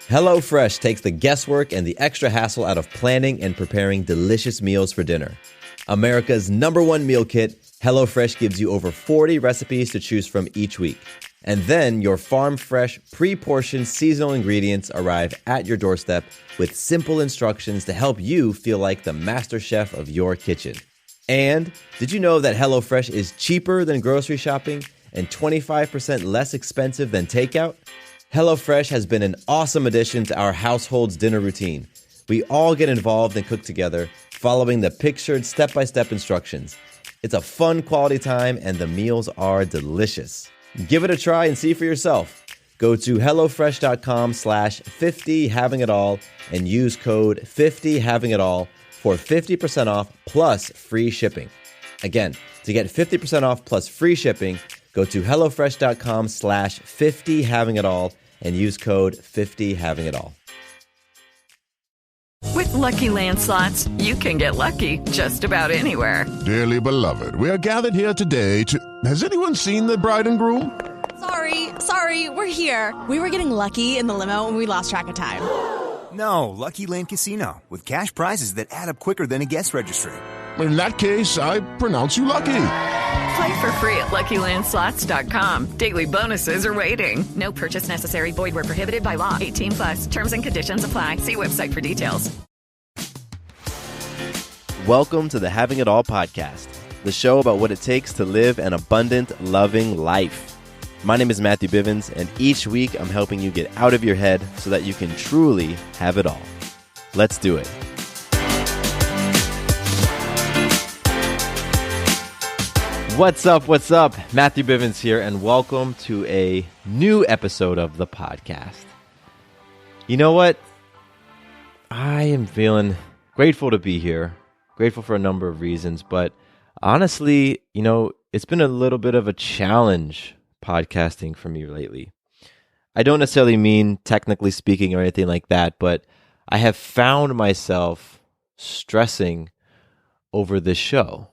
HelloFresh takes the guesswork and the extra hassle out of planning and preparing delicious meals for dinner. America's #1 meal kit, HelloFresh gives you over 40 recipes to choose from each week. And then your farm-fresh, pre-portioned seasonal ingredients arrive at your doorstep with simple instructions to help you feel like the master chef of your kitchen. And did you know that HelloFresh is cheaper than grocery shopping and 25% less expensive than takeout? HelloFresh has been an awesome addition to our household's dinner routine. We all get involved and cook together, following the pictured step-by-step instructions. It's a fun quality time, and the meals are delicious. Give it a try and see for yourself. Go to HelloFresh.com/50havingitall and use code 50havingitall for 50% off plus free shipping. Again, to get 50% off plus free shipping, go to HelloFresh.com/50havingitall and use code 50havingitall. With Lucky Land Slots, you can get lucky just about anywhere. Dearly beloved, we are gathered here today to... Has anyone seen the bride and groom? Sorry, we're here. We were getting lucky in the limo and we lost track of time. No, Lucky Land Casino, with cash prizes that add up quicker than a guest registry. In that case, I pronounce you lucky. Play for free at LuckyLandSlots.com. Daily bonuses are waiting. No purchase necessary. Void where prohibited by law. 18+. Terms and conditions apply. See website for details. Welcome to the Having It All podcast, the show about what it takes to live an abundant, loving life. My name is Matthew Bivens, and each week I'm helping you get out of your head so that you can truly have it all. Let's do it. What's up? Matthew Bivens here, and welcome to a new episode of the podcast. You know what? I am feeling grateful to be here. Grateful for a number of reasons, but honestly, it's been a little bit of a challenge podcasting for me lately. I don't necessarily mean technically speaking or anything like that, but I have found myself stressing over this show.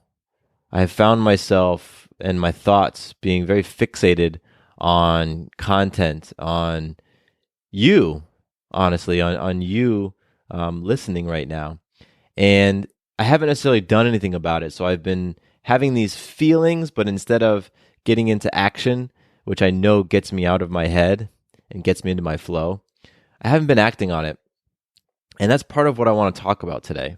I have found myself and my thoughts being very fixated on content, on you, honestly, on you listening right now. And I haven't necessarily done anything about it. So I've been having these feelings, but instead of getting into action, which I know gets me out of my head and gets me into my flow, I haven't been acting on it. And that's part of what I want to talk about today.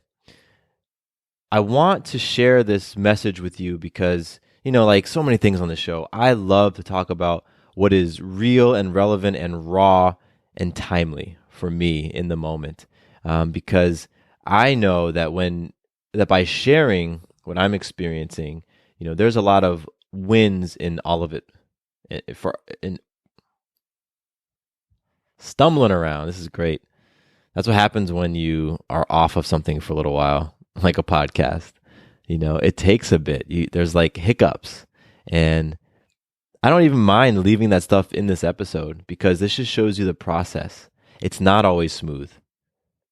I want to share this message with you because, like so many things on the show, I love to talk about what is real and relevant and raw and timely for me in the moment. Because I know that by sharing what I'm experiencing, there's a lot of wins in all of it. In stumbling around, this is great. That's what happens when you are off of something for a little while. Like a podcast, it takes a bit. There's like hiccups, and I don't even mind leaving that stuff in this episode because this just shows you the process. It's not always smooth,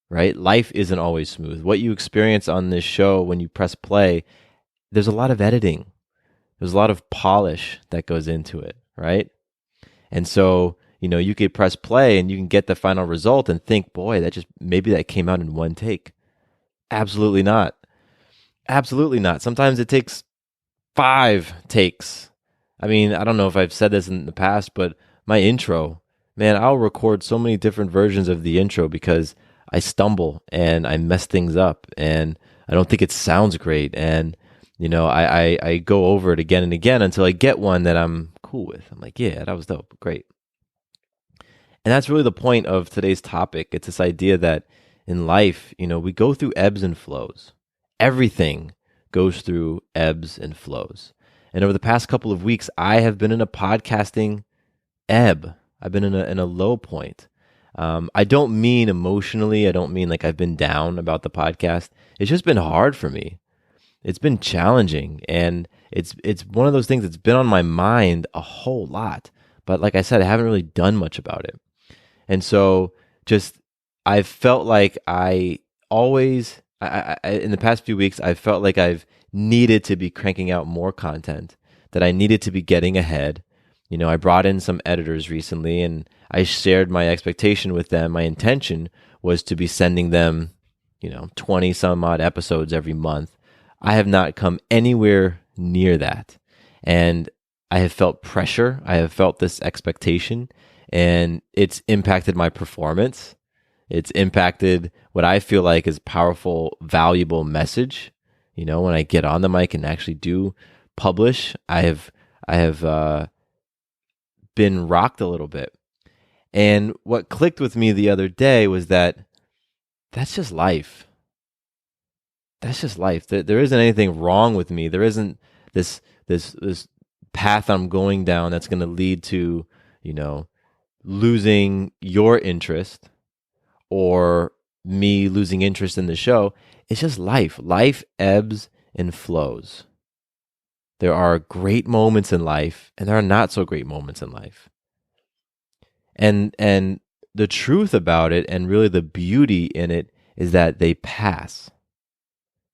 right? Life isn't always smooth. What you experience on this show when you press play, there's a lot of editing. There's a lot of polish that goes into it, right? And so, you could press play and you can get the final result and think, boy, maybe that came out in one take. Absolutely not. Absolutely not. Sometimes it takes 5 takes. I mean, I don't know if I've said this in the past, but my intro, man, I'll record so many different versions of the intro because I stumble and I mess things up and I don't think it sounds great. And, I go over it again and again until I get one that I'm cool with. I'm like, yeah, that was dope. Great. And that's really the point of today's topic. It's this idea that in life, we go through ebbs and flows. Everything goes through ebbs and flows. And over the past couple of weeks, I have been in a podcasting ebb. I've been in a low point. I don't mean emotionally. I don't mean like I've been down about the podcast. It's just been hard for me. It's been challenging. And it's one of those things that's been on my mind a whole lot. But like I said, I haven't really done much about it. And so I've felt like I in the past few weeks, I've felt like I've needed to be cranking out more content, that I needed to be getting ahead, I brought in some editors recently, and I shared my expectation with them. My intention was to be sending them, 20 some odd episodes every month. I have not come anywhere near that. And I have felt pressure. I have felt this expectation, and it's impacted my performance. It's impacted what I feel like is powerful, valuable message. When I get on the mic and actually do publish, I have been rocked a little bit. And what clicked with me the other day was that that's just life. That's just life. There isn't anything wrong with me. There isn't this path I'm going down that's going to lead to, losing your interest or me losing interest in the show. It's just life. Life ebbs and flows. There are great moments in life, and there are not so great moments in life. And the truth about it, and really the beauty in it, is that they pass.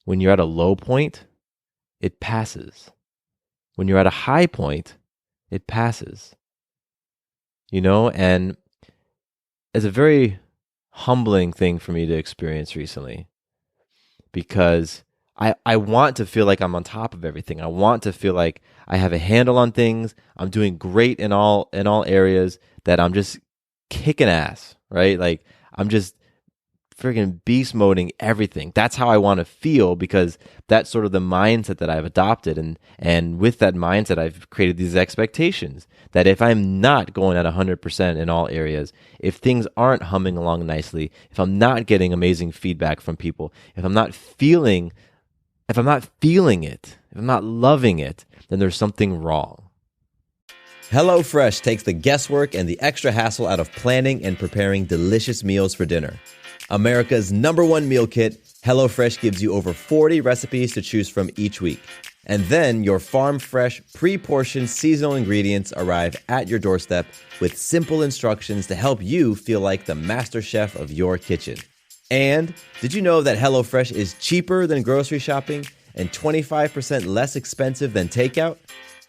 When you're at a low point, it passes. When you're at a high point, it passes. And it's a very humbling thing for me to experience recently, because I want to feel like I'm on top of everything. I want to feel like I have a handle on things. I'm doing great in all areas, that I'm just kicking ass, right? Like I'm just freaking beast moding everything. That's how I want to feel, because that's sort of the mindset that I've adopted. And with that mindset, I've created these expectations that if I'm not going at 100% in all areas, if things aren't humming along nicely, if I'm not getting amazing feedback from people, if I'm not feeling it, if I'm not loving it, then there's something wrong. HelloFresh takes the guesswork and the extra hassle out of planning and preparing delicious meals for dinner. America's #1 meal kit, HelloFresh gives you over 40 recipes to choose from each week. And then your farm-fresh, pre-portioned seasonal ingredients arrive at your doorstep with simple instructions to help you feel like the master chef of your kitchen. And did you know that HelloFresh is cheaper than grocery shopping and 25% less expensive than takeout?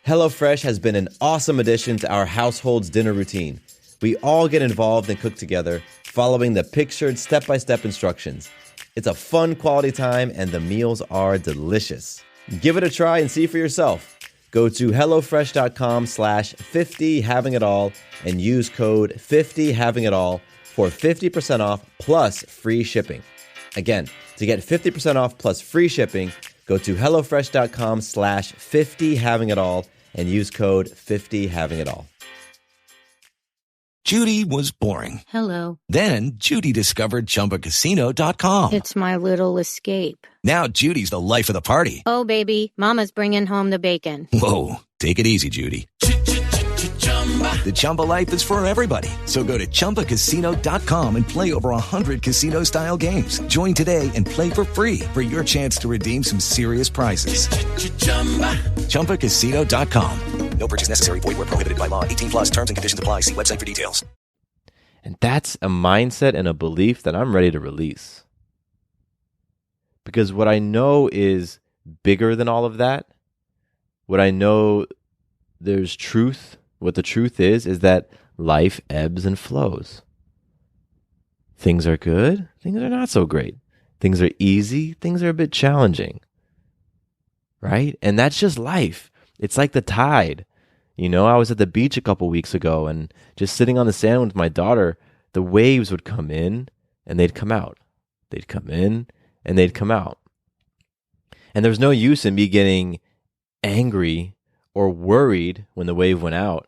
HelloFresh has been an awesome addition to our household's dinner routine. We all get involved and cook together, following the pictured step-by-step instructions. It's a fun quality time, and the meals are delicious. Give it a try and see for yourself. Go to HelloFresh.com/50havingitall and use code 50havingitall for 50% off plus free shipping. Again, to get 50% off plus free shipping, go to HelloFresh.com/50havingitall and use code 50havingitall. Judy was boring. Hello. Then Judy discovered ChumbaCasino.com. It's my little escape. Now Judy's the life of the party. Oh, baby, mama's bringing home the bacon. Whoa, take it easy, Judy. The Chumba life is for everybody. So go to ChumbaCasino.com and play over 100 casino-style games. Join today and play for free for your chance to redeem some serious prizes. ChumbaCasino.com. No purchase necessary. Void where prohibited by law. 18+ terms and conditions apply. See website for details. And that's a mindset and a belief that I'm ready to release. Because what I know is bigger than all of that. What I know, there's truth. What the truth is that life ebbs and flows. Things are good. Things are not so great. Things are easy. Things are a bit challenging. Right? And that's just life. It's like the tide. I was at the beach a couple weeks ago, and just sitting on the sand with my daughter, the waves would come in and they'd come out. They'd come in and they'd come out. And there's no use in me getting angry or worried when the wave went out.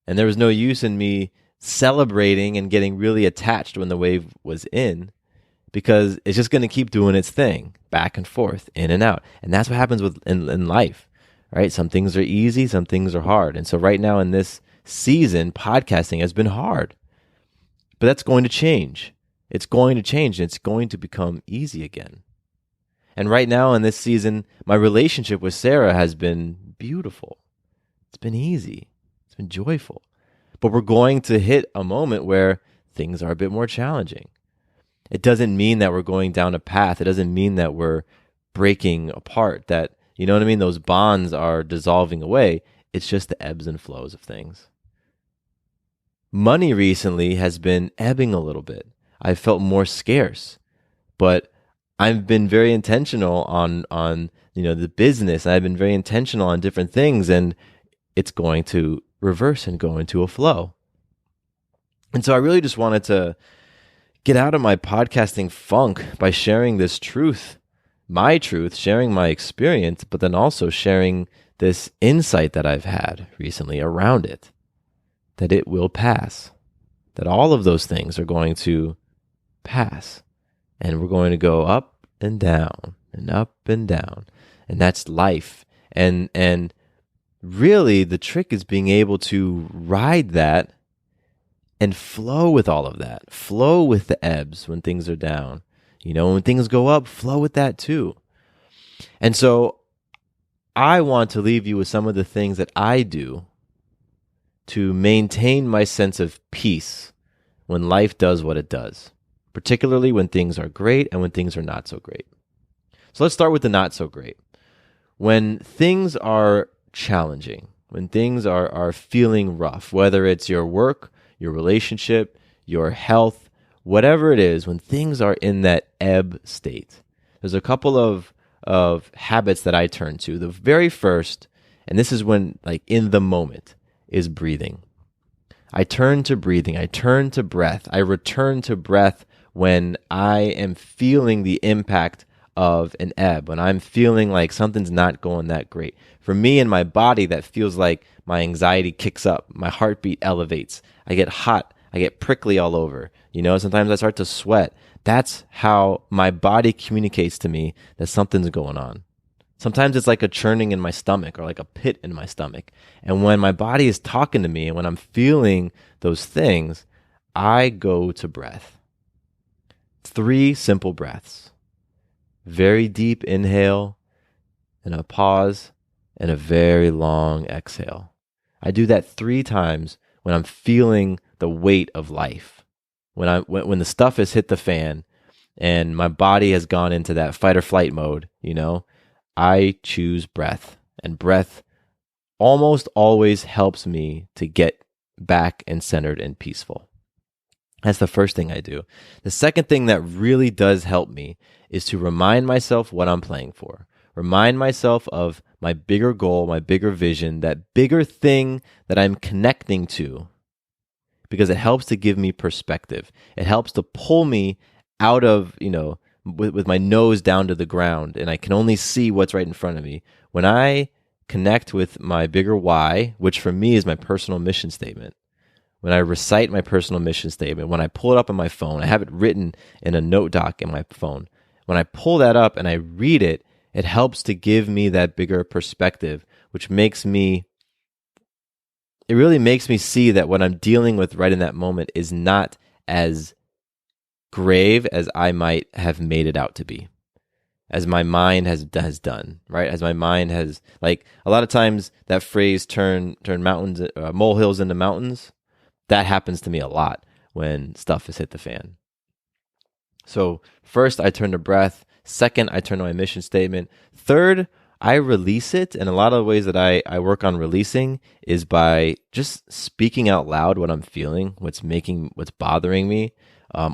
And there was no use in me celebrating and getting really attached when the wave was in, because it's just going to keep doing its thing, back and forth, in and out. And that's what happens in life, right? Some things are easy, some things are hard. And so right now in this season, podcasting has been hard. But that's going to change. It's going to change, and it's going to become easy again. And right now in this season, my relationship with Sarah has been beautiful. It's been easy. It's been joyful. But we're going to hit a moment where things are a bit more challenging. It doesn't mean that we're going down a path. It doesn't mean that we're breaking apart, that, you know what I mean, those bonds are dissolving away. it's just the ebbs and flows of things. Money recently has been ebbing a little bit. I felt more scarce, but I've been very intentional on the business. I've been very intentional on different things, and it's going to reverse and go into a flow. And so I really just wanted to get out of my podcasting funk by sharing this truth, my truth, sharing my experience, but then also sharing this insight that I've had recently around it, that it will pass, that all of those things are going to pass, and we're going to go up and down and up and down, and that's life. And really the trick is being able to ride that and flow with all of that, flow with the ebbs when things are down. When things go up, flow with that too. And so I want to leave you with some of the things that I do to maintain my sense of peace when life does what it does, particularly when things are great and when things are not so great. So let's start with the not so great. When things are challenging, when things are feeling rough, whether it's your work, your relationship, your health, whatever it is, when things are in that ebb state, there's a couple of habits that I turn to. The very first, and this is when, like, in the moment, is breathing. I turn to breathing. I turn to breath. I return to breath when I am feeling the impact of an ebb, when I'm feeling like something's not going that great. For me and my body, that feels like my anxiety kicks up, my heartbeat elevates, I get hot, I get prickly all over. Sometimes I start to sweat. That's how my body communicates to me that something's going on. Sometimes it's like a churning in my stomach or like a pit in my stomach. And when my body is talking to me and when I'm feeling those things, I go to breath. 3 simple breaths. Very deep inhale and a pause and a very long exhale. I do that 3 times when I'm feeling the weight of life. When the stuff has hit the fan and my body has gone into that fight or flight mode, I choose breath. And breath almost always helps me to get back and centered and peaceful. That's the first thing I do. The second thing that really does help me is to remind myself what I'm playing for. Remind myself of my bigger goal, my bigger vision, that bigger thing that I'm connecting to, because it helps to give me perspective. It helps to pull me out of, with my nose down to the ground, and I can only see what's right in front of me. When I connect with my bigger why, which for me is my personal mission statement, when I recite my personal mission statement, when I pull it up on my phone, I have it written in a note doc in my phone. When I pull that up and I read it, it helps to give me that bigger perspective, which really makes me see that what I'm dealing with right in that moment is not as grave as I might have made it out to be, as my mind has done, right? As my mind has, like, a lot of times that phrase turn mountains, molehills into mountains, that happens to me a lot when stuff has hit the fan. So first, I turn to breath. Second, I turn to my mission statement. Third, I release it. And a lot of the ways that I work on releasing is by just speaking out loud what I'm feeling, what's bothering me,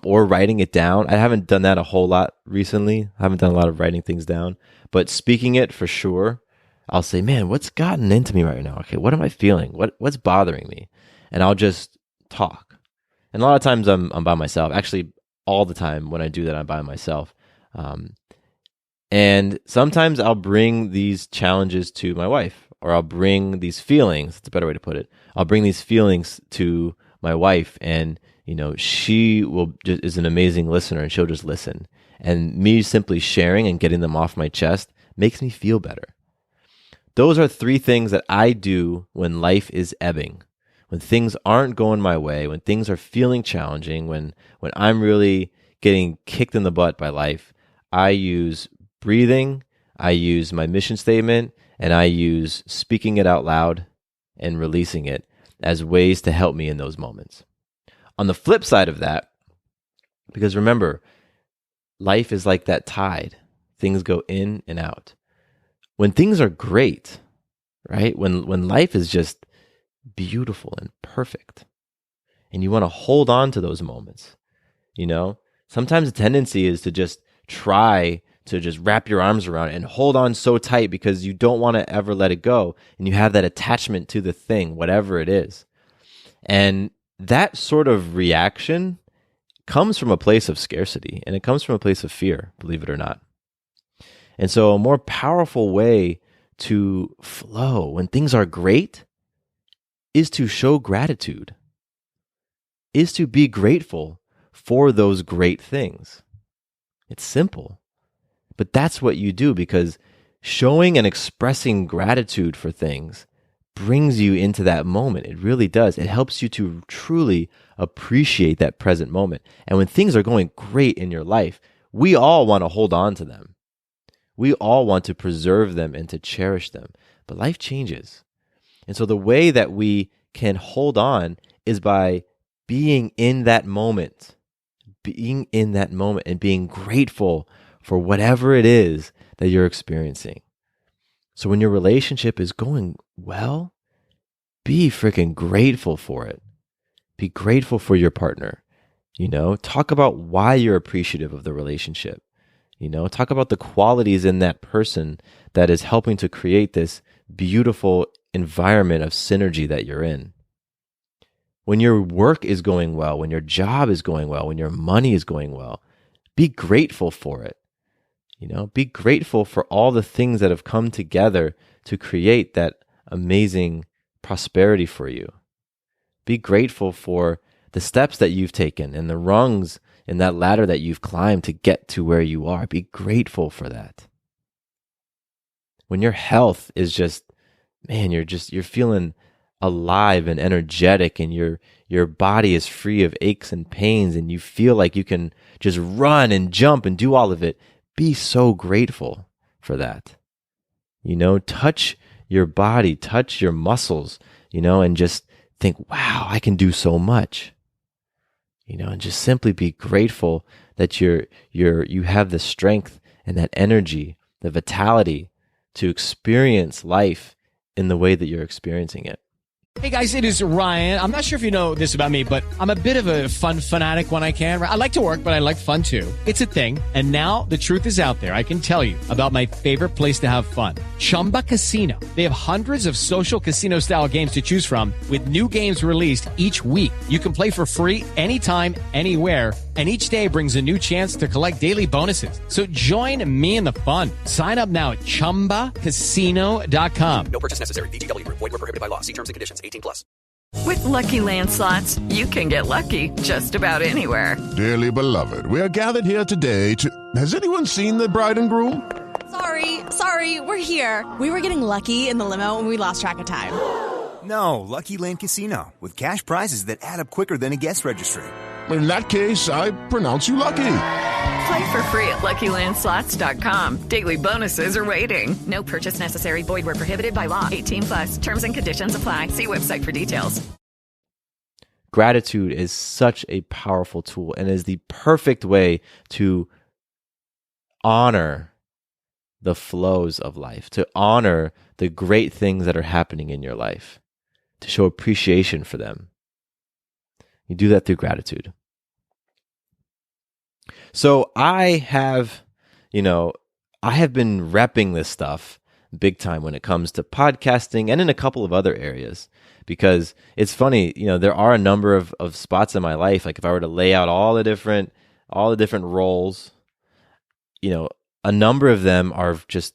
or writing it down. I haven't done that a whole lot recently. I haven't done a lot of writing things down, but speaking it for sure. I'll say, man, what's gotten into me right now? Okay, what am I feeling? What's bothering me? And I'll just talk. And a lot of times I'm by myself. Actually, all the time when I do that, I'm by myself. And sometimes I'll bring these challenges to my wife, or I'll bring these feelings. That's a better way to put it. I'll bring these feelings to my wife, and she is an amazing listener, and she'll just listen. And me simply sharing and getting them off my chest makes me feel better. Those are 3 things that I do when life is ebbing, when things aren't going my way, when things are feeling challenging, when I'm really getting kicked in the butt by life. I use breathing, I use my mission statement, and I use speaking it out loud and releasing it as ways to help me in those moments. On the flip side of that, because remember, life is like that tide. Things go in and out. When things are great, right? When life is just beautiful and perfect, and you want to hold on to those moments, sometimes the tendency is to just try to just wrap your arms around it and hold on so tight because you don't want to ever let it go, and you have that attachment to the thing, whatever it is. And that sort of reaction comes from a place of scarcity, and it comes from a place of fear, believe it or not. And so a more powerful way to flow when things are great is to show gratitude, is to be grateful for those great things. It's simple, but that's what you do, because showing and expressing gratitude for things brings you into that moment. It really does. It helps you to truly appreciate that present moment. And when things are going great in your life, we all want to hold on to them. We all want to preserve them and to cherish them. But life changes. And so the way that we can hold on is by being in that moment, and being grateful for whatever it is that you're experiencing. So when your relationship is going well, be freaking grateful for it. Be grateful for your partner. Talk about why you're appreciative of the relationship. Talk about the qualities in that person that is helping to create this beautiful environment of synergy that you're in. When your work is going well, when your job is going well, when your money is going well, be grateful for it. Be grateful for all the things that have come together to create that amazing prosperity for you. Be grateful for the steps that you've taken and the rungs in that ladder that you've climbed to get to where you are. Be grateful for that. When your health is just, you're feeling alive and energetic, and your body is free of aches and pains, and you feel like you can just run and jump and do all of it, be so grateful for that. Touch your body, touch your muscles, and just think, wow, I can do so much. And just simply be grateful that you have the strength and that energy, the vitality to experience life in the way that you're experiencing it. Hey guys, it is Ryan. I'm not sure if you know this about me, but I'm a bit of a fun fanatic when I can. I like to work, but I like fun too. It's a thing. And now the truth is out there. I can tell you about my favorite place to have fun. Chumba Casino. They have hundreds of social casino style games to choose from, with new games released each week. You can play for free anytime, anywhere. And each day brings a new chance to collect daily bonuses. So join me in the fun. Sign up now at ChumbaCasino.com. No purchase necessary. VGW. Void were prohibited by law. See terms and conditions. 18+. With Lucky Land Slots, you can get lucky just about anywhere. Dearly beloved, we are gathered here today to... Has anyone seen the bride and groom? Sorry, we're here. We were getting lucky in the limo and we lost track of time. No, Lucky Land Casino, with cash prizes that add up quicker than a guest registry. In that case, I pronounce you lucky. Play for free at LuckyLandSlots.com. Daily bonuses are waiting. No purchase necessary. Void where prohibited by law. 18+. Terms and conditions apply. See website for details. Gratitude is such a powerful tool and is the perfect way to honor the flows of life, to honor the great things that are happening in your life, to show appreciation for them. You do that through gratitude. So I have been repping this stuff big time when it comes to podcasting and in a couple of other areas, because it's funny, there are a number of spots in my life. Like if I were to lay out all the different roles, a number of them are just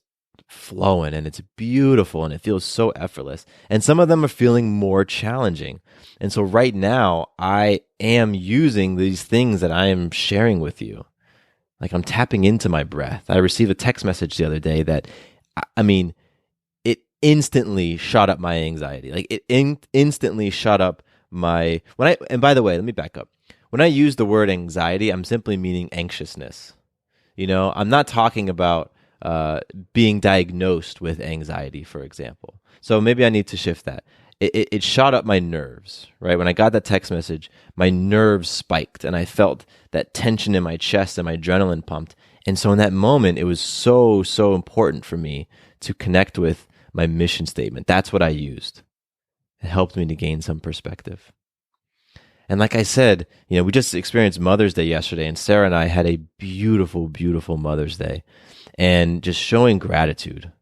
flowing and it's beautiful and it feels so effortless. And some of them are feeling more challenging. And so right now I am using these things that I am sharing with you. Like I'm tapping into my breath. I received a text message the other day that, it instantly shot up my anxiety. Like it instantly shot up my, and by the way, let me back up. When I use the word anxiety, I'm simply meaning anxiousness. I'm not talking about being diagnosed with anxiety, for example. So maybe I need to shift that. It shot up my nerves, right? When I got that text message, my nerves spiked and I felt that tension in my chest and my adrenaline pumped. And so in that moment, it was so important for me to connect with my mission statement. That's what I used. It helped me to gain some perspective. And like I said, we just experienced Mother's Day yesterday, and Sarah and I had a beautiful, beautiful Mother's Day. And just showing gratitude,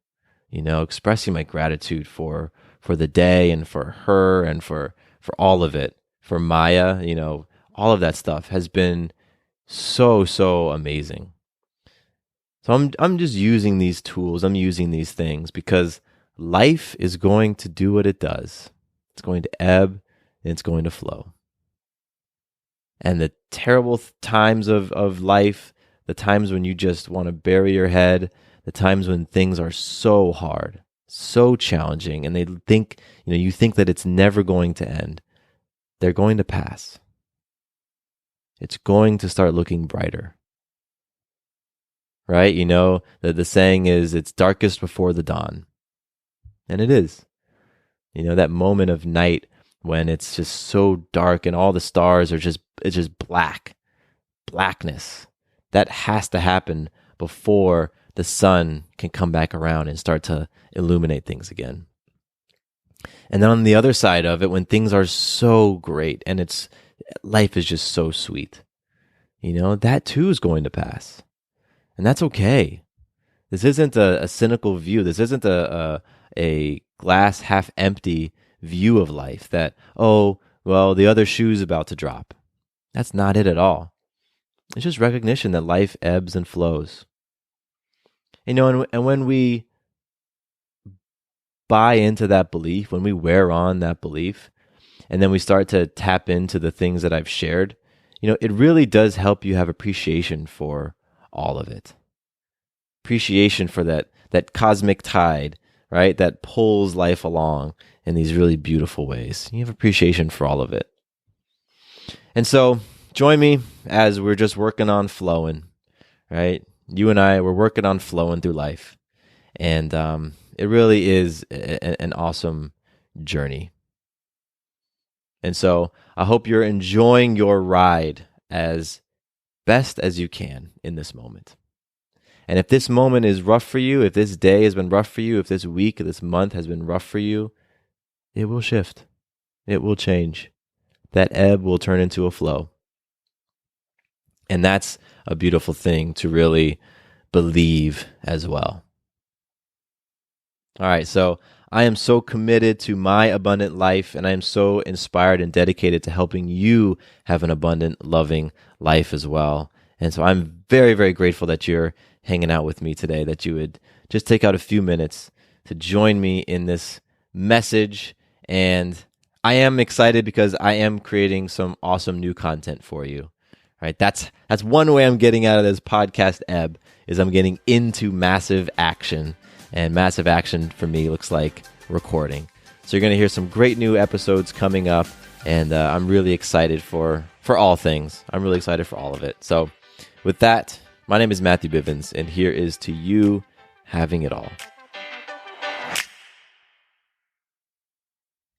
expressing my gratitude for the day and for her and for all of it, for Maya, all of that stuff has been so, so amazing. So I'm just using these tools. I'm using these things because life is going to do what it does. It's going to ebb and it's going to flow. And the terrible times of life, the times when you just want to bury your head, the times when things are so hard, so challenging, and you think that it's never going to end, they're going to pass. It's going to start looking brighter. Right? The saying is, it's darkest before the dawn. And it is. That moment of night when it's just so dark and all the stars are it's just blackness. That has to happen before the sun can come back around and start to illuminate things again. And then on the other side of it, when things are so great and life is just so sweet, that too is going to pass. And that's okay. This isn't a cynical view. This isn't a glass half empty view of life that, the other shoe's about to drop. That's not it at all. It's just recognition that life ebbs and flows. And when we buy into that belief, when we wear on that belief, and then we start to tap into the things that I've shared, it really does help you have appreciation for all of it. Appreciation for that cosmic tide, right? That pulls life along in these really beautiful ways. You have appreciation for all of it. And so join me as we're just working on flowing, right? You and I, we're working on flowing through life. And it really is an awesome journey. And so I hope you're enjoying your ride as best as you can in this moment. And if this moment is rough for you, if this day has been rough for you, if this week, this month has been rough for you, it will shift. It will change. That ebb will turn into a flow. And that's a beautiful thing to really believe as well. All right, so I am so committed to my abundant life, and I am so inspired and dedicated to helping you have an abundant, loving life as well. And so I'm very, very grateful that you're hanging out with me today, that you would just take out a few minutes to join me in this message. And I am excited because I am creating some awesome new content for you. Right? That's one way I'm getting out of this podcast ebb, is I'm getting into massive action. And massive action for me looks like recording. So you're going to hear some great new episodes coming up, and I'm really excited for all things. I'm really excited for all of it. So with that, my name is Matthew Bivens, and here is to you having it all.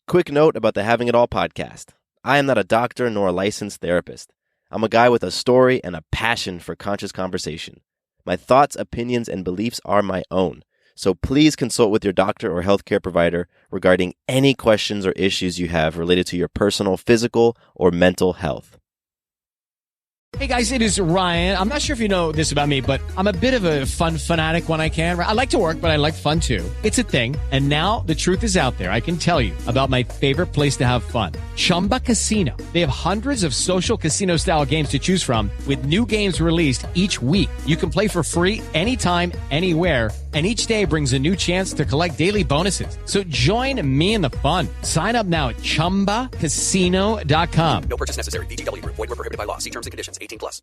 Quick note about the Having It All podcast. I am not a doctor nor a licensed therapist. I'm a guy with a story and a passion for conscious conversation. My thoughts, opinions, and beliefs are my own. So please consult with your doctor or healthcare provider regarding any questions or issues you have related to your personal physical or mental health. Hey guys, it is Ryan. I'm not sure if you know this about me, but I'm a bit of a fun fanatic when I can. I like to work, but I like fun too. It's a thing. And now the truth is out there. I can tell you about my favorite place to have fun. Chumba Casino. They have hundreds of social casino style games to choose from with new games released each week. You can play for free anytime, anywhere. And each day brings a new chance to collect daily bonuses. So join me in the fun. Sign up now at ChumbaCasino.com. No purchase necessary. VGW Group. Void where prohibited by law. See terms and conditions. 18+.